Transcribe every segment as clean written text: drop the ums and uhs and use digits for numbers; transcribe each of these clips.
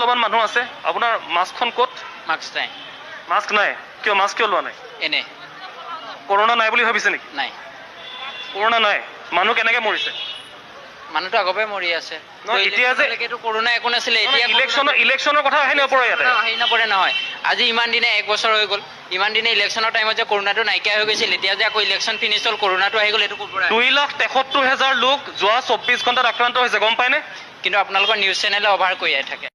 অলপমান মানুহ আছে আপোনাৰ মাস্কখন ক'ত মাস্ক নাই কিয় মাস্ক কিয় লোৱা নাই এনে কৰোনা নাই বুলি ভাবিছে নেকি নাই কৰোনা নাই মানুহ কেনেকৈ মৰিছে মানুহটো আগৰ মৰি আছে এতিয়া যে কৰোনা একো নাছিলে এতিয়া ইলেকশ্যনৰ কথা আহি নপৰে ইয়াতে আহি নপৰে নহয় আজি ইমান দিনে 1 বছৰ হৈ গ'ল ইমান দিনে ইলেকশ্যনৰ টাইমত যে কৰোনাটো নাইকিয়া হৈ গৈছিল এতিয়া যে আকৌ ইলেকশ্যন ফিনিছ হ'ল কৰোনাটো আহি গ'ল এইটো ক'ৰ পৰা 2,73,000 লোক যোৱা 24 ঘণ্টাত আক্ৰান্ত হৈছে গম পায়নে কিন্তু আপোনালোকৰ নিউজ চেনেলে অভাৰ কৰিয়াই থাকে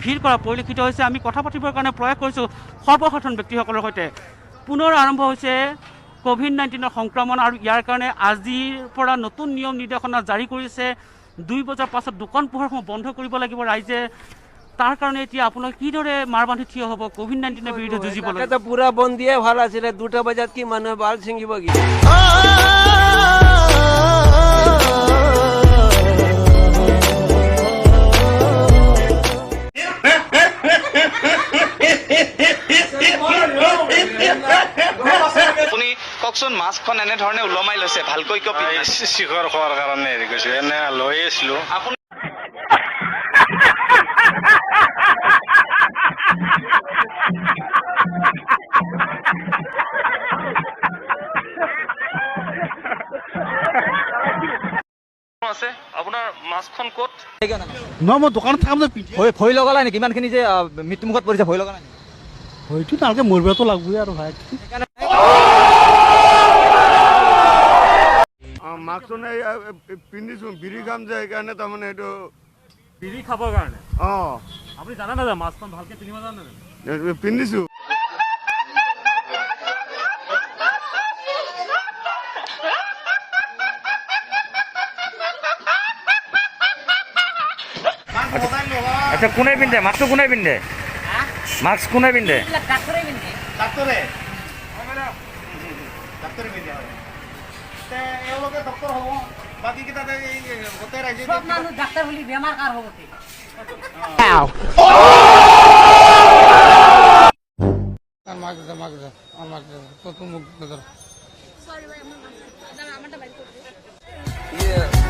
ভিৰ কৰা পৰিলক্ষিত হৈছে আমি কথা পাতিবৰ কাৰণে প্ৰয়াস কৰিছোঁ সৰ্বসাধাৰণ ব্যক্তিসকলৰ সৈতে পুনৰ আৰম্ভ হৈছে কোভিড-19 সংক্ৰমণ আৰু ইয়াৰ কাৰণে আজিৰ পৰা নতুন নিয়ম নিৰ্দেশনা জাৰি কৰিছে 2 বজাৰ পাছত দোকান পোহাৰসমূহ বন্ধ কৰিব লাগিব ৰাইজে তাৰ কাৰণে এতিয়া আপোনাক কিদৰে মাৰ বান্ধি থিয় হ'ব কোভিড-19 বিৰুদ্ধে যুঁজিবলৈ এটা পুৰা বন্দিয়ে ভাল আছিলে 2টা বজাত কি মানুহে বাল ছিঙিব কি আপুনি কওকচোন মাস্কখন এনেধৰণে ওলমাই লৈছে ভালকৈ কিয় পিন্ধিছে শিখৰ খোৱাৰ কাৰণে হেৰি কৈছো এনে লৈ আছিলো আপুনি আছে আপোনাৰ মাস্কখন ক'ত নহয় মই দোকানত থাকাম যে ভয় লগা নাই নেকি ইমানখিনি যে মৃত্যুমুখত পৰিছে ভয় লগা নাই হয়তো তালকে মৰিবতো লাগবই আৰু ভাই মাস্ক পিন্ধিছো বিড়ি খাম যে সেইকাৰণে তাৰমানে এইটো বিড়ি খাবৰ কাৰণে অঁ আপুনি জানে না মাস্কখন ভালকে পিন্ধিব জানে না পিন্ধিছো আচ্ছা কোনে পিন্ধে মাস্কটো কোনে পিন্ধে মাস্ক কোনে পিন্ধে ডাক্তৰে পিন্ধে এওঁলোকে ডক্তৰ হ'ব বাকী কেইটা গোটেই ৰাইজে ডাক্তাৰ বলি বেমাৰ কাৰ হবো Yeah.